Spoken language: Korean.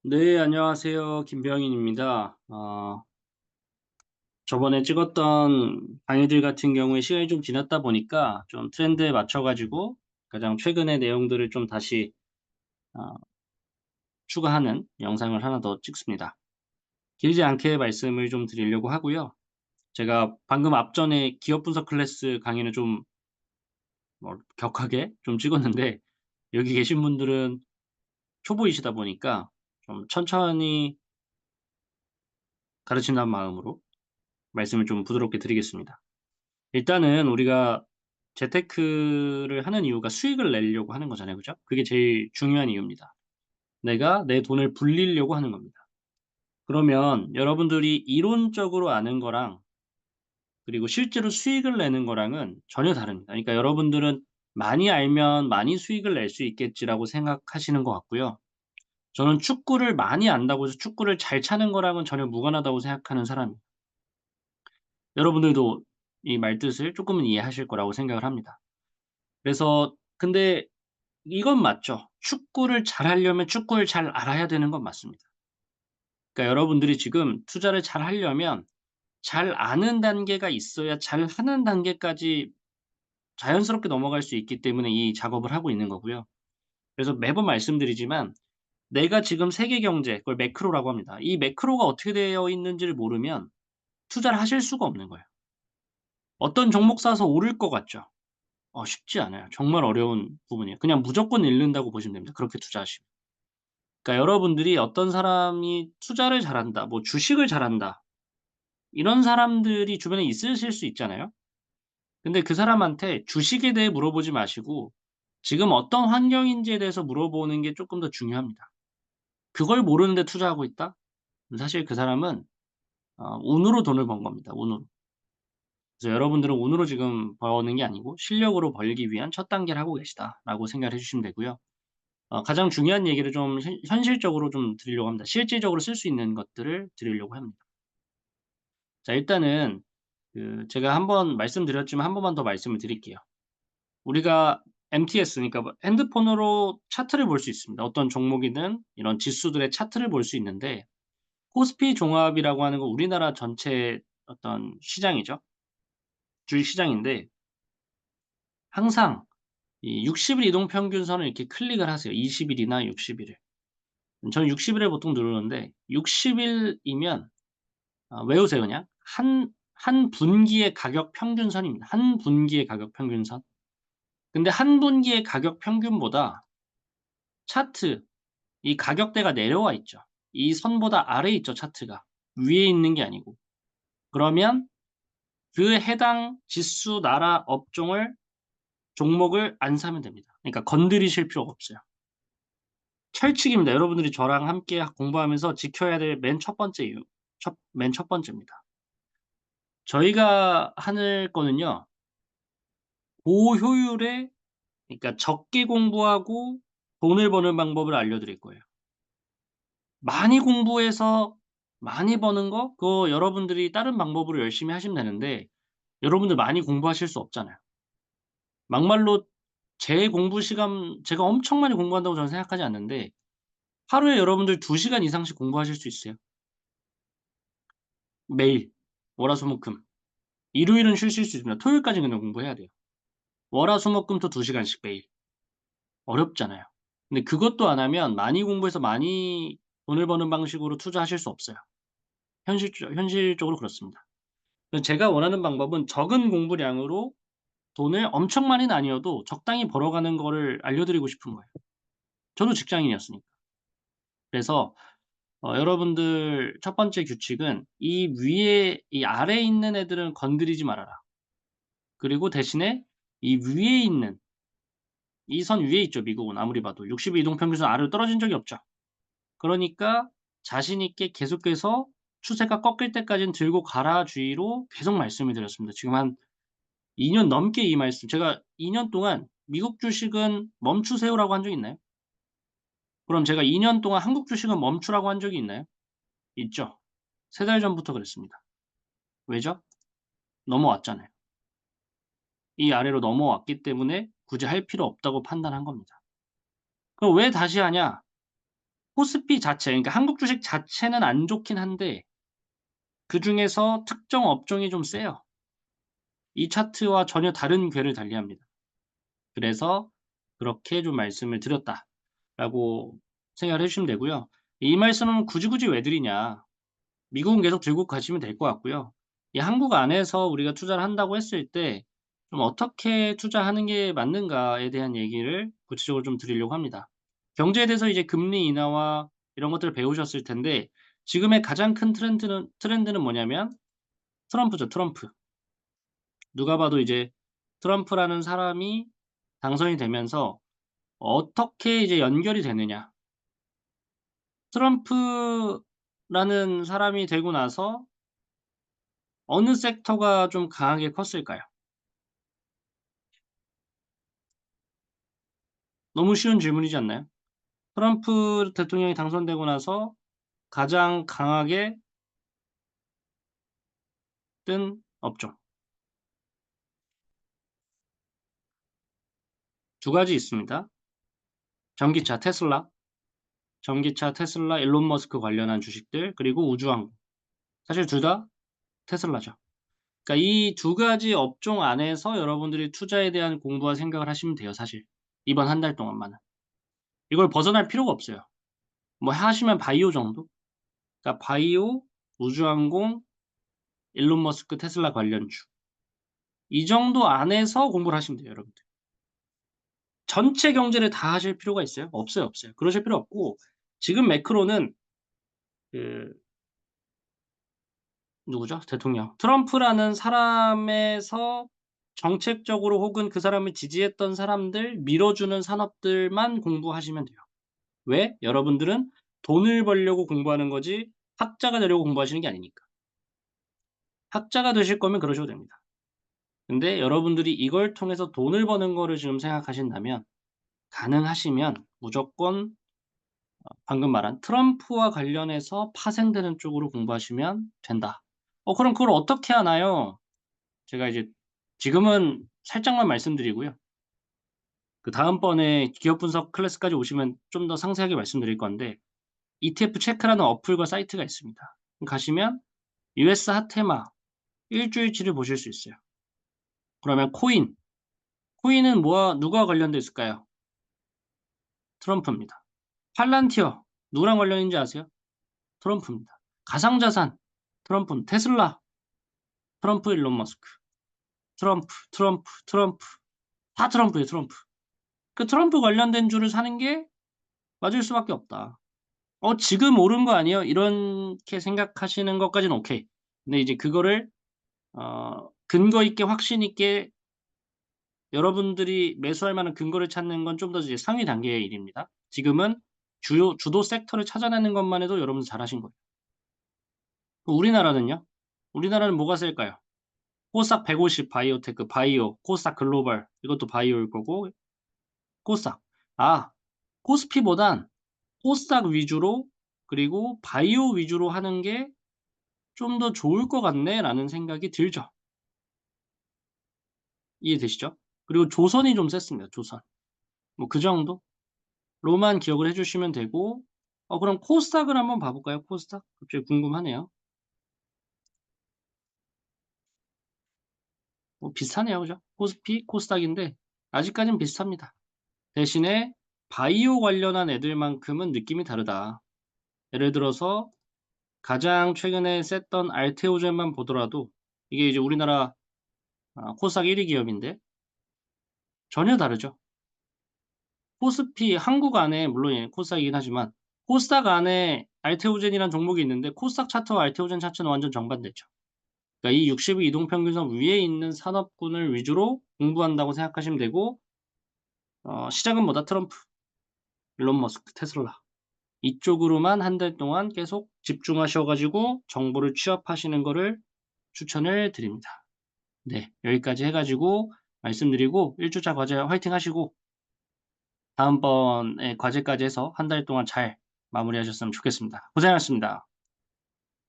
네, 안녕하세요. 김병인입니다. 저번에 찍었던 강의들 같은 경우에 시간이 좀 지났다 보니까 좀 트렌드에 맞춰가지고 가장 최근의 내용들을 좀 다시 어, 추가하는 영상을 하나 더 찍습니다. 길지 않게 말씀을 좀 드리려고 하고요. 제가 방금 앞전에 기업 분석 클래스 강의는 좀 격하게 좀 찍었는데 여기 계신 분들은 초보이시다 보니까 좀 천천히 가르친다는 마음으로 말씀을 좀 부드럽게 드리겠습니다. 일단은 우리가 재테크를 하는 이유가 수익을 내려고 하는 거잖아요. 그죠? 그게 제일 중요한 이유입니다. 내가 내 돈을 불리려고 하는 겁니다. 그러면 여러분들이 이론적으로 아는 거랑 그리고 실제로 수익을 내는 거랑은 전혀 다릅니다. 그러니까 여러분들은 '많이 알면 많이 수익을 낼 수 있겠지.'라고 생각하시는 것 같고요. 저는 축구를 많이 안다고 해서 축구를 잘 차는 거랑은 전혀 무관하다고 생각하는 사람이에요. 여러분들도 이 말뜻을 쪼끔은 이해하실 거라고 생각을 합니다. 그래서 근데 이건 맞죠. 축구를 잘하려면 축구를 잘 알아야 되는 건 맞습니다. 그러니까 여러분들이 지금 투자를 잘하려면 잘 아는 단계가 있어야 잘하는 단계까지 자연스럽게 넘어갈 수 있기 때문에 이 작업을 하고 있는 거고요. 그래서 매번 말씀드리지만 내가 지금 세계 경제 그걸 매크로라고 합니다. 이 매크로가 어떻게 되어 있는지를 모르면 투자를 하실 수가 없는 거예요. 어떤 종목 사서 오를 것 같죠? 쉽지 않아요. 정말 어려운 부분이에요. 그냥 무조건 잃는다고 보시면 됩니다, 그렇게 투자하시면. 그러니까 여러분들이 어떤 사람이 투자를 잘한다, 뭐 주식을 잘한다, 이런 사람들이 주변에 있으실 수 있잖아요. 근데 그 사람한테 주식에 대해 물어보지 마시고 지금 어떤 환경인지에 대해서 물어보는 게 쪼끔 더 중요합니다. 그걸 모르는데 투자하고 있다? 사실 그 사람은 운으로 돈을 번 겁니다, 운으로. 그래서 여러분들은 운으로 지금 버는 게 아니고 '실력으로 벌기 위한 첫 단계를 하고 계시다.'라고 생각을 해 주시면 되고요. 가장 중요한 얘기를 좀 현실적으로 좀 드리려고 합니다. 실질적으로 쓸 수 있는 것들을 드리려고 합니다. 자, 일단은 제가 한번 말씀드렸지만 한 번만 더 말씀을 드릴게요. 우리가 MTS 그러니까 뭐 핸드폰으로 차트를 볼 수 있습니다. 어떤 종목이든 이런 지수들의 차트를 볼 수 있는데 코스피 종합이라고 하는 건 우리나라 전체 어떤 시장이죠. 주식 시장인데 항상 이 60일 이동 평균선을 이렇게 클릭을 하세요. 20 일이나 60 일을. 저는 60 일을 보통 누르는데 60 일이면 외우세요 그냥. 한 분기의 가격 평균선입니다. 한 분기의 가격 평균선. 근데 한 분기의 가격 평균보다 차트 이 가격대가 내려와 있죠. 이 선보다 아래에 있죠 차트가. 위에 있는 게 아니고. 그러면 그 해당 지수 나라 업종을 종목을 안 사면 됩니다. 그러니까 건드리실 필요가 없어요. 철칙입니다. 여러분들이 저랑 함께 공부하면서 지켜야 될 맨 첫 번째 이유 맨 첫 번째입니다. 저희가 하는 거는요. 고효율의 그러니까 적게 공부하고 돈을 버는 방법을 알려드릴 거예요. 많이 공부해서 많이 버는 거 그거 여러분들이 다른 방법으로 열심히 하시면 되는데 여러분들 많이 공부하실 수 없잖아요. 막말로 제 공부 시간 제가 엄청 많이 공부한다고 저는 생각하지 않는데 하루에 여러분들 2 시간 이상씩 공부하실 수 있어요. 매일 월화수목금. 일요일은 쉬실 수 있습니다. 토요일까지는 그냥 공부해야 돼요. 월화수목금토 2 시간씩 매일. 어렵잖아요. 근데 그것도 안 하면 많이 공부해서 많이 돈을 버는 방식으로 투자하실 수 없어요. 현실적으로 그렇습니다. 그래서 제가 원하는 방법은 적은 공부량으로 돈을 엄청 많이는 아니어도 적당히 벌어가는 거를 알려드리고 싶은 거예요. 저도 직장인이었으니까. 그래서 여러분들 첫 번째 규칙은 이 위에 이 아래에 있는 애들은 건드리지 말아라. 그리고 대신에 이 위에 있는 이 선 위에 있죠 미국은 아무리 봐도. 60일 이동 평균선 아래로 떨어진 적이 없죠. 그러니까 자신 있게 계속해서 추세가 꺾일 때까지는 들고 가라 주의로 계속 말씀을 드렸습니다. 지금 한 2년 넘게 이 말씀 제가 2년 동안 "미국 주식은 멈추세요."라고 한 적 있나요? 그럼 제가 2년 동안 "한국 주식은 멈추라."고 한 적이 있나요? 있죠. 3달 전부터 그랬습니다. 왜죠? 넘어왔잖아요. 이 아래로 넘어왔기 때문에 굳이 할 필요 없다고 판단한 겁니다. 그럼 왜 다시 하냐? 코스피 자체 그러니까 한국 주식 자체는 안 좋긴 한데 그중에서 특정 업종이 좀 세요. 이 차트와 전혀 다른 궤를 달리합니다. 그래서 그렇게 좀 말씀을 드렸다라고 생각을 해 주시면 되고요. 이 말씀은 굳이 왜 드리냐. 미국은 계속 들고 가시면 될 것 같고요. 이 한국 안에서 우리가 투자를 한다고 했을 때 좀 어떻게 투자하는 게 맞는가에 대한 얘기를 구체적으로 좀 드리려고 합니다. 경제에 대해서 이제 금리 인하와 이런 것들을 배우셨을 텐데 지금의 가장 큰 트렌드는 뭐냐면 트럼프죠, 트럼프. 누가 봐도 이제 트럼프라는 사람이 당선이 되면서 어떻게 이제 연결이 되느냐. 트럼프라는 사람이 되고 나서 어느 섹터가 좀 강하게 컸을까요? 너무 쉬운 질문이지 않나요? 트럼프 대통령이 당선되고 나서 가장 강하게 뜬 업종 두 가지 있습니다. 전기차 테슬라, 일론 머스크 관련한 주식들 그리고 우주항공. 사실 둘 다 테슬라죠. 그러니까 이 두 가지 업종 안에서 여러분들이 투자에 대한 공부와 생각을 하시면 돼요 사실. 이번 한 달 동안만은. 이걸 벗어날 필요가 없어요. 뭐 하시면 바이오 정도? 그러니까 바이오, 우주항공, 일론 머스크, 테슬라 관련주. 이 정도 안에서 공부를 하시면 돼요 여러분들. 전체 경제를 다 하실 필요가 있어요? 없어요, 없어요. 그러실 필요 없고 지금 매크로는 그 누구죠? 대통령. 트럼프라는 사람에서 정책적으로 혹은 그 사람을 지지했던 사람들 밀어주는 산업들만 공부하시면 돼요. 왜? 여러분들은 돈을 벌려고 공부하는 거지 학자가 되려고 공부하시는 게 아니니까. 학자가 되실 거면 그러셔도 됩니다. 근데 여러분들이 이걸 통해서 돈을 버는 거를 지금 생각하신다면 가능하시면 무조건 방금 말한 트럼프와 관련해서 파생되는 쪽으로 공부하시면 된다. 그럼 그걸 어떻게 하나요? 제가 이제 지금은 살짝만 말씀드리고요. 그 다음번에 기업 분석 클래스까지 오시면 좀 더 상세하게 말씀드릴 건데 ETF 체크라는 어플과 사이트가 있습니다. 가시면 US 핫테마 일주일치를 보실 수 있어요. 그러면 코인은 뭐와 누가 관련돼 있을까요? 트럼프입니다. 팔란티어 누구랑 관련인지 아세요? 트럼프입니다. 가상자산 트럼프, 테슬라 트럼프, 일론 머스크 트럼프 다 트럼프예요 트럼프. 그 트럼프 관련된 주를 사는 게 맞을 수밖에 없다. 지금 오른 거 아니에요? 이렇게 생각하시는 것까지는 오케이. 근데 이제 그거를 근거 있게 확신 있게 여러분들이 매수할 만한 근거를 찾는 건 좀 더 이제 상위 단계의 일입니다. 지금은 주도 섹터를 찾아내는 것만 해도 여러분들 잘하신 거예요. 우리나라는요? 우리나라는 뭐가 셀까요? 코스닥 150 바이오테크, 바이오, 코스닥 글로벌 이것도 바이오일 거고 코스닥. 코스피보단 코스닥 위주로 그리고 바이오 위주로 하는 게 좀 더 좋을 것 같네라는 생각이 들죠. 이해되시죠? 그리고 조선이 좀 셌습니다. 조선. 뭐 그 정도로만 기억을 해 주시면 되고 그럼 코스닥을 한번 봐 볼까요? 코스닥? 갑자기 궁금하네요. 비슷하네요. 그죠? 코스피, 코스닥인데 아직까진 비슷합니다. 대신에 바이오 관련한 애들만큼은 느낌이 다르다. 예를 들어서 가장 최근에 셌던 알테오젠만 보더라도 이게 이제 우리나라 코스닥 1위 기업인데 전혀 다르죠. 코스피 한국 안에 물론 코스닥이긴 하지만 코스닥 안에 알테오젠이라는 종목이 있는데 코스닥 차트와 알테오젠 차트는 완전 정반대죠. 그러니까 이 60일 이동평균선 위에 있는 산업군을 위주로 공부한다고 생각하시면 되고 시작은 뭐다? 트럼프, 일론 머스크, 테슬라 이쪽으로만 한 달 동안 계속 집중하셔 가지고 정보를 취합하시는 거를 추천을 드립니다. 네. 여기까지 해 가지고 말씀드리고 1 주차 과제 화이팅 하시고 다음번에 과제까지 해서 한 달 동안 잘 마무리하셨으면 좋겠습니다. 고생하셨습니다.